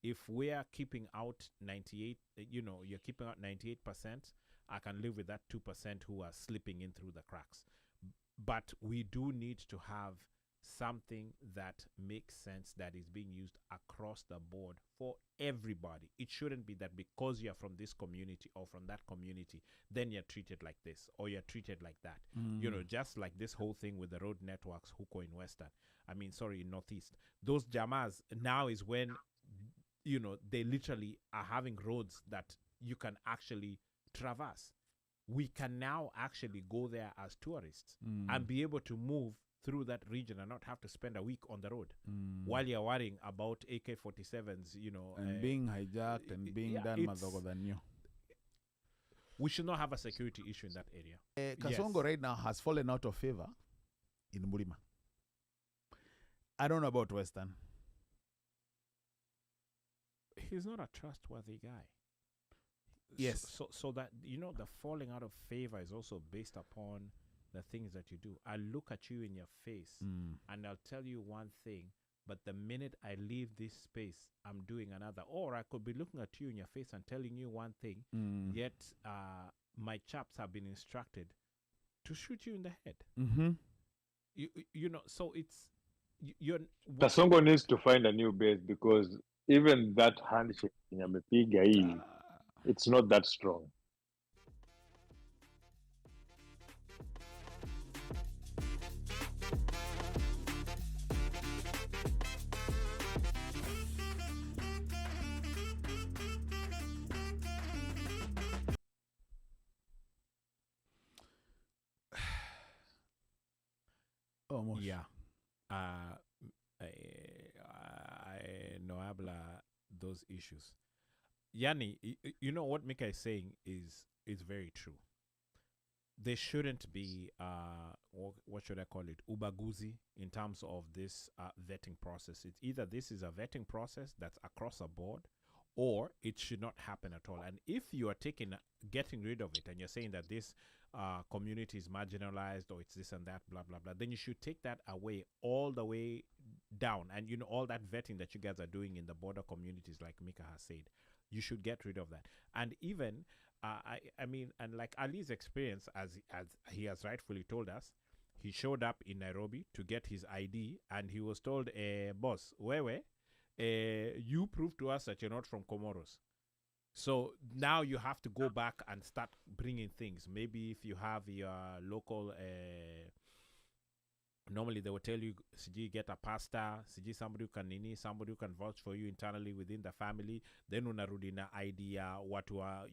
if we are keeping out 98, you're keeping out 98%, I can live with that 2% who are slipping in through the cracks. But we do need to have something that makes sense, that is being used across the board for everybody. It shouldn't be that because you're from this community or from that community, then you're treated like this or you're treated like that. Just like this whole thing with the road networks, Huko in Western. In Northeast. Those Jamas, now is when, they literally are having roads that you can actually traverse. We can now actually go there as tourists and be able to move through that region and not have to spend a week on the road while you're worrying about AK-47s, and being hijacked and being done madogo than you. We should not have a security issue in that area. Kasongo right now has fallen out of favor in Murima. I don't know about Western. He's not a trustworthy guy. Yes. So that, the falling out of favor is also based upon the things that you do. I look at you in your face and I'll tell you one thing, but the minute I leave this space, I'm doing another. Or I could be looking at you in your face and telling you one thing, yet my chaps have been instructed to shoot you in the head. So it's you're. Kasongo needs to find a new base, because even that handshake in Yamepiga, it's not that strong. Almost. Yeah. I no habla those issues. Yanni, you know what Mika is saying is very true. There shouldn't be what should I call it, ubaguzi in terms of this vetting process. It's either this is a vetting process that's across a board, or it should not happen at all. And if you are getting rid of it, and you're saying that this community is marginalized, or it's this and that, blah blah blah, then you should take that away all the way down. And all that vetting that you guys are doing in the border communities, like Mika has said, you should get rid of that. And even and like Ali's experience, as he has rightfully told us, he showed up in Nairobi to get his ID, and he was told, boss, wewe, you prove to us that you're not from Comoros. So now you have to go back and start bringing things. Maybe if you have your local, normally they will tell you, Siji, get a pastor, Siji, somebody who can vouch for you internally within the family. Then unarudi na idea watu wa,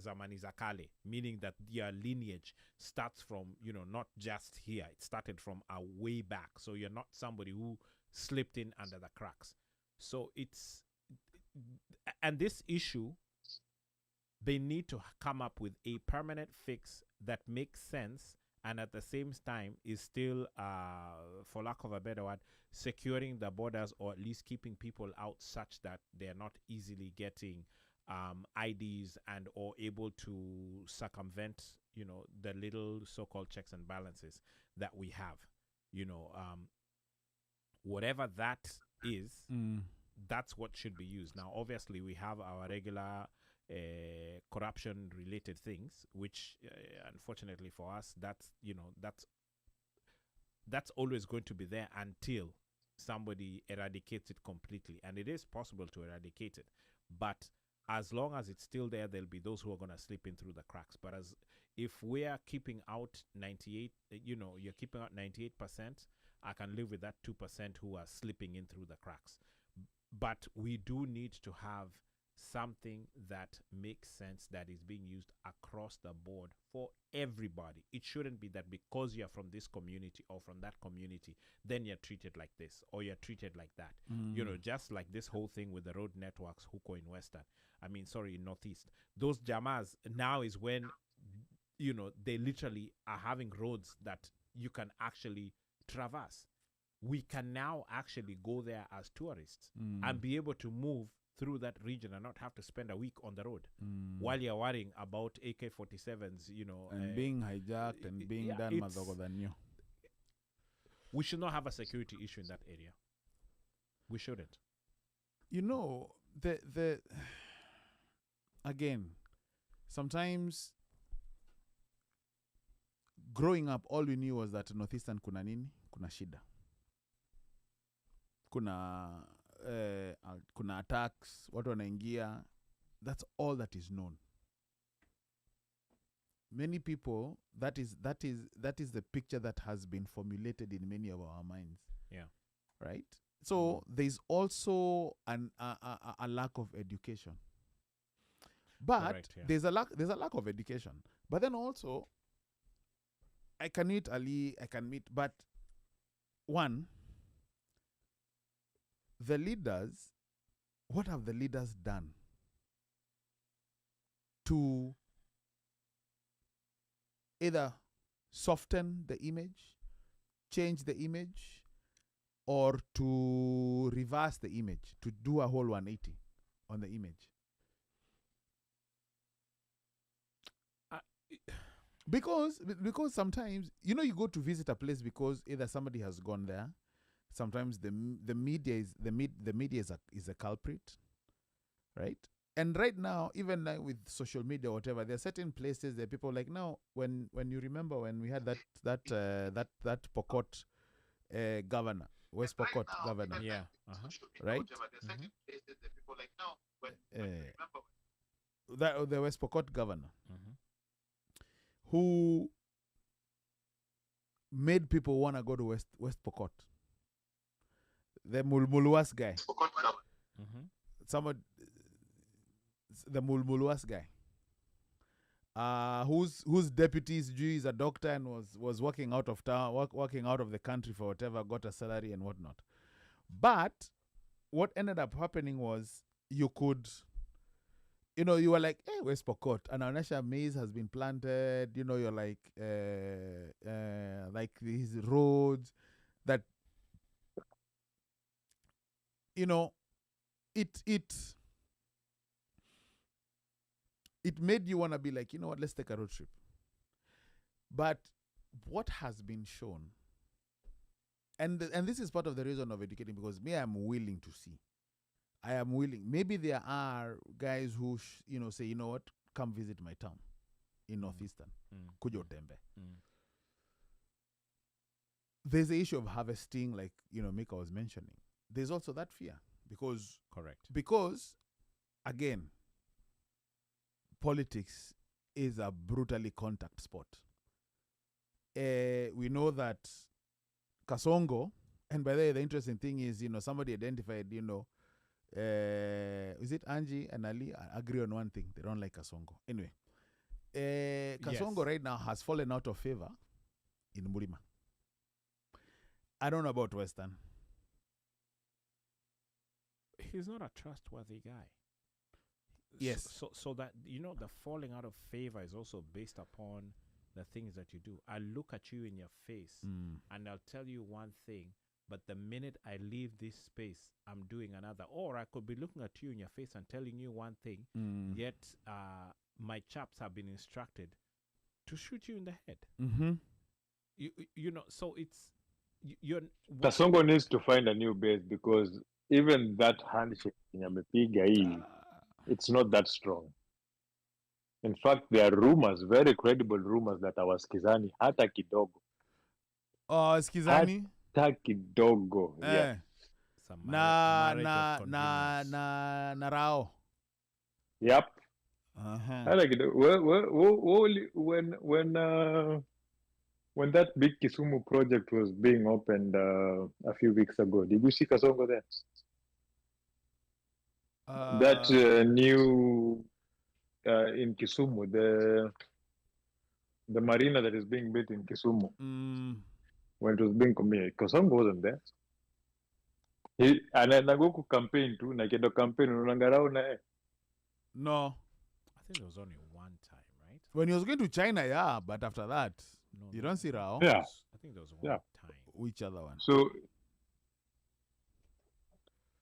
zamani za kale, meaning that your lineage starts from, not just here. It started from a way back. So you're not somebody who slipped in under the cracks. So and this issue, they need to come up with a permanent fix that makes sense, and at the same time is still, for lack of a better word, securing the borders, or at least keeping people out such that they're not easily getting IDs and or able to circumvent, the little so-called checks and balances that we have. Whatever that is, that's what should be used. Now, obviously, we have our regular corruption-related things, which, unfortunately for us, that's always going to be there until somebody eradicates it completely. And it is possible to eradicate it, but as long as it's still there, there'll be those who are going to slip in through the cracks. But if we are keeping out 98, you're keeping out 98%, I can live with that 2% who are slipping in through the cracks. But we do need to have something that makes sense, that is being used across the board for everybody. It shouldn't be that because you're from this community or from that community, then you're treated like this or you're treated like that. Just like this whole thing with the road networks, Huko in Western. In Northeast. Those Jamas, now is when, they literally are having roads that you can actually traverse. We can now actually go there as tourists and be able to move through that region and not have to spend a week on the road while you're worrying about AK-47s, and being hijacked and being done madogo than you. We should not have a security issue in that area. We shouldn't. the again, sometimes growing up, all we knew was that Northeastern kuna nini, kuna shida, kuna attacks, watu wanaingia. That's all that is known. Many people, that is the picture that has been formulated in many of our minds. Yeah. Right? So there's also a lack of education. But Correct, yeah. there's a lack of education. But then also, I can meet Ali, but one, the leaders, what have the leaders done to either soften the image, change the image, or to reverse the image, to do a whole 180 on the image? Because sometimes, you go to visit a place because either somebody has gone there. Sometimes the media is a culprit, right? And right now, even now with social media or whatever, there are certain places that people like now. When you remember when we had that Pokot governor, West Pokot governor, Yeah. right? The West Pokot governor, who made people want to go to West Pokot. The Mulmuluas guy. The Mulmuluas guy. Whose deputies is a doctor and was working out of town, working out of the country for whatever, got a salary and whatnot. But what ended up happening was you could, you were like, hey, West Pokot, and Anasha maize has been planted, you're like these roads that, it made you want to be like, what, let's take a road trip. But what has been shown, and this is part of the reason of educating, because me, I'm willing to see. I am willing. Maybe there are guys who, say, you know what, come visit my town in Northeastern. Kujo Tembe. There's the issue of harvesting, like, Mika was mentioning. There's also that fear because... Correct. Because, again, politics is a brutally contact sport. We know that Kasongo, and by the way, the interesting thing is, somebody identified, is it Angie and Ali agree on one thing? They don't like Kasongo. Anyway, Kasongo right now has fallen out of favor in Murima. I don't know about Western. He's not a trustworthy guy. Yes. So that, the falling out of favor is also based upon the things that you do. I look at you in your face and I'll tell you one thing, but the minute I leave this space, I'm doing another. Or I could be looking at you in your face and telling you one thing, yet my chaps have been instructed to shoot you in the head. So it's... Kasongo needs to find a new base, because even that handshake in Amepiga, it's not that strong. In fact, there are rumors, very credible rumors, that our Skizani hata kidogo. Oh, Skizani? Hata kidogo. Yeah. Na Rao. Yep. Hata kidogo. When that big Kisumu project was being opened a few weeks ago, did you see Kasongo there? That new in Kisumu, the marina that is being built in Kisumu, when it was being committed, Kasongo wasn't there. He anaenda campaign too, na kendo campaign unangarao na. No, I think there was only one time, right? When he was going to China, yeah, but after that, you don't see Rao. Yeah. I think there was one time. Which other one? So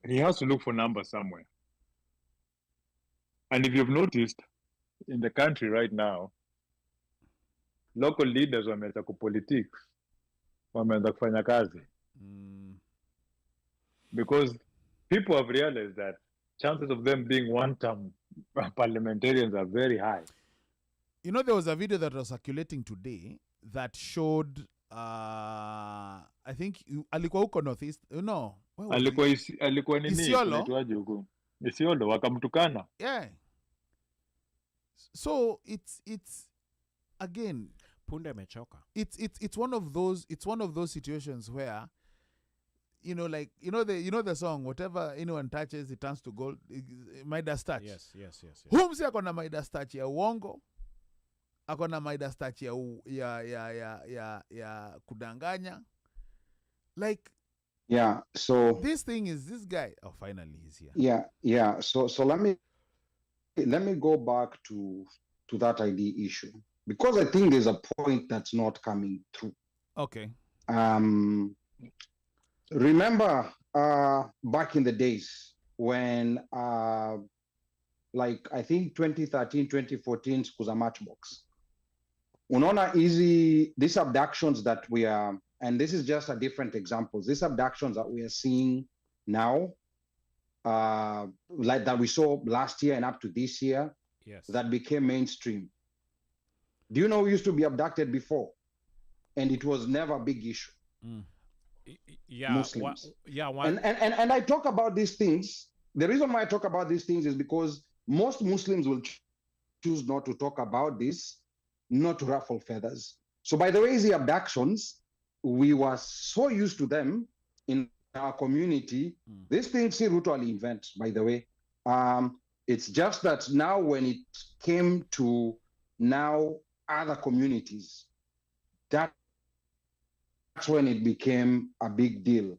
he has to look for numbers somewhere. And if you've noticed, in the country right now, local leaders wameanza kupolitics, wameanza kufanya kazi. Because people have realized that chances of them being one-term parliamentarians are very high. You know, there was a video that was circulating today that showed, I think, alikuwa huko Northeast. No, where was he? Alikuwa nini? Isiolo? Kunaitwaje huko? Isiolo, wakamtukana. Yeah. So it's again, Punde mechoka. it's one of those situations where, you know, like the song, whatever anyone touches it turns to gold. Midas touch. Yes. Humsi akona Midas touch ya uongo, akona Midas touch ya kudanganya. Like, yeah, so this guy. Oh, finally he's here. Yeah. So let me go back to that ID issue, because I think there's a point that's not coming through. Okay. Remember back in the days when like I think 2013, 2014 kuza Matchbox. Unaona these abductions that we are, and this is just a different example, these abductions that we are seeing now, like that we saw last year and up to this year, Yes. that became mainstream. Do you know who used to be abducted before? And it was never a big issue. Yeah. Muslims. One. And I talk about these things. The reason why I talk about these things is because most Muslims will choose not to talk about this, not to ruffle feathers. So by the way, the abductions, we were so used to them in our community. This thing see Ruto invent, by the way. It's just that now when it came to now other communities, that's when it became a big deal.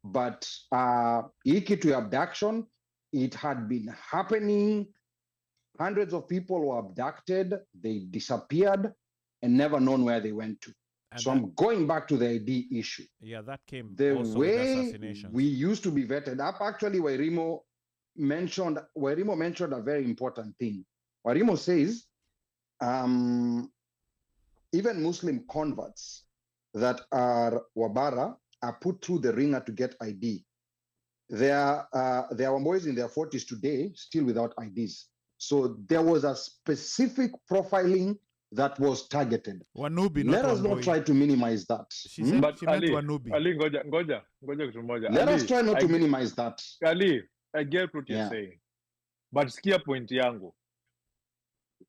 But to abduction, it had been happening. Hundreds of people were abducted, they disappeared, and never known where they went to. And So I'm going back to the ID issue. Yeah, that came The also with way assassinations. we used to be vetted up, actually, Wairimo mentioned a very important thing. Wairimo says, even Muslim converts that are Wabara are put through the ringer to get ID. There are boys in their 40s today still without IDs. So there was a specific profiling that was targeted. Wanubi, Let not us not try to minimize that. She said But she meant Ali, Wanubi. Ali, ngoja kitu moja. Let Ali, us try not to minimize that. Ali, I get what you're Yeah. saying. But sikia point yangu. Point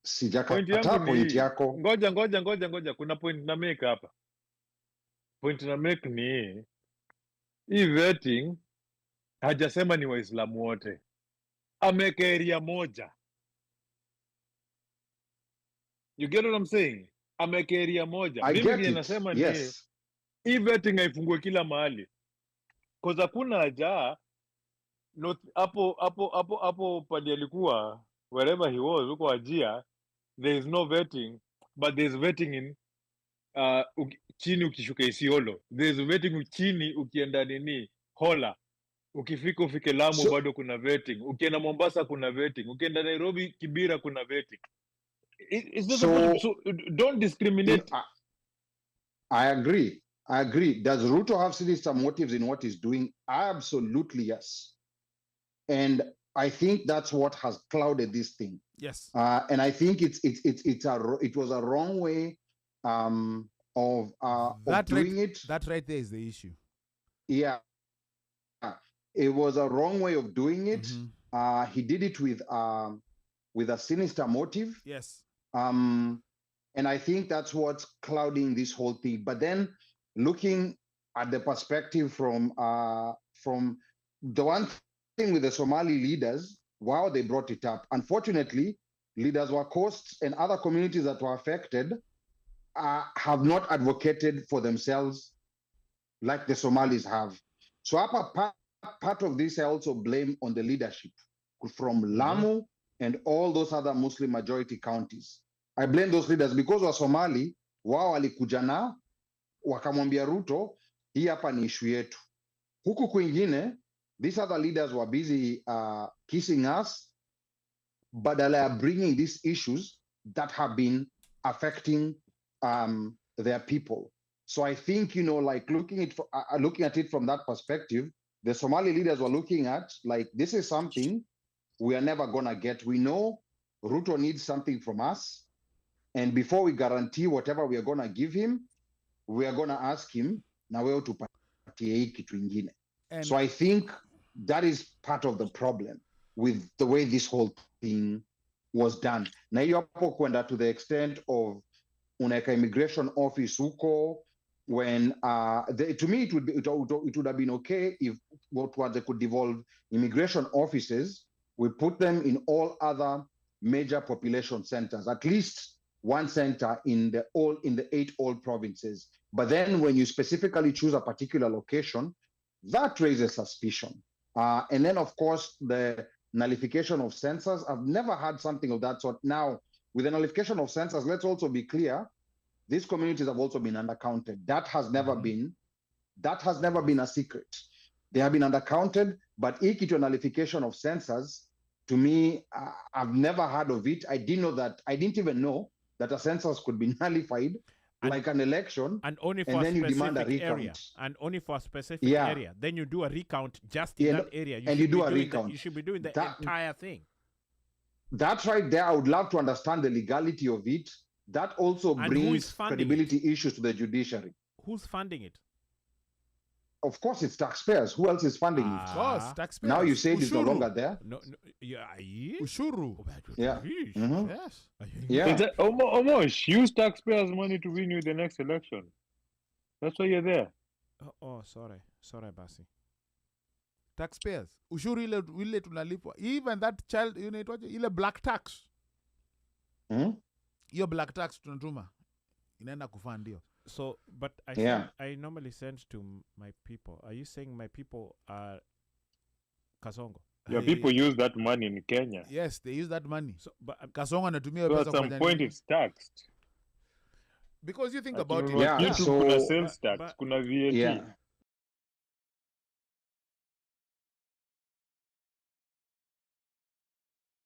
Sijakata yangu ni point hii. yako. Ngoja. Kuna point na make hapa. Point na make ni hii vetting hajasema ni Waislamu wote. Ameweka area moja. You get what I'm saying? Ameweka area moja. I Mimi get vile it. nasema ni Yes. hii vetting haifungue kila mahali. Kwa hakuna haja hapo pali alikuwa wherever he was huko Wajia, there is no vetting, but there is vetting in chini ukishuka Isiolo, there is vetting chini ukienda nini Hola, ukifika ufike Lamu So- bado kuna vetting, ukienda Mombasa kuna vetting, ukienda Nairobi Kibira kuna vetting. It's not So- so don't discriminate. I agree. Does Ruto have sinister motives in what he's doing? Absolutely, yes. And I think that's what has clouded this thing. Yes. And I think it was a wrong way of doing it. That right there is the issue. Yeah, it was a wrong way of doing it. Mhm. He did it with a sinister motive. Yes. And I think that's what's clouding this whole thing. But then looking at the perspective from the one thing with the Somali leaders, wow, they brought it up. Unfortunately, leaders were coasts and other communities that were affected have not advocated for themselves like the Somalis have. So part of this I also blame on the leadership from Lamu and all those other Muslim majority counties. I blame those leaders because wa Somali wao walikuja na wakamwambia Ruto, hii hapa ni issue yetu. Huku kwingine, these other leaders were busy kissing us, badala ya bringing these issues that have been affecting their people. So I think, like looking at it from that perspective, the Somali leaders were looking at like, this is something we are never going to get. We know Ruto needs something from us. And before we guarantee whatever we are going to give him, we are going to ask him, na wewe tupatie hii kitu ingine. So I think that is part of the problem with the way this whole thing was done. Na hiyo hapo kwenda to the extent of unaweka immigration office huko, when to me it would have been okay if what they could devolve immigration offices, we put them in all other major population centers, at least one center in the 8 old provinces. But then when you specifically choose a particular location, that raises suspicion. And then of course the nullification of census, I've never had something of that sort. Now with the nullification of census, let's also be clear, these communities have also been undercounted. That has never been a secret. They have been undercounted, but equity nullification of census, to me, I've never heard of it. I didn't even know that a census could be nullified, like an election, and only for and a then you specific demand a recount. area, and only for a specific area. Then you do a recount just in that area. You do a recount. You should be doing the entire thing. That's right there. I would love to understand the legality of it. That also brings credibility issues to the judiciary. Who's funding it? Of course, it's taxpayers. Who else is funding it? Of course, taxpayers. Now you say it's no longer there. No, yeah, Ushuru. Yeah. Mm-hmm. Yes. Yeah. Almost use taxpayers' money to win you the next election. That's why you're there. Oh, sorry, Basi. Taxpayers. Ushuru ile tunalipwa. Even that child, ile black tax. Hiyo black tax tunatuma inaenda kufund hiyo. So, but I normally send to my people. Are you saying my people are Kasongo? Your people use that money in Kenya. Yes, they use that money. So, but Kasongo anatumia so pesa at some point it's taxed. Because you think about it. Kuna sales tax, kuna VAT.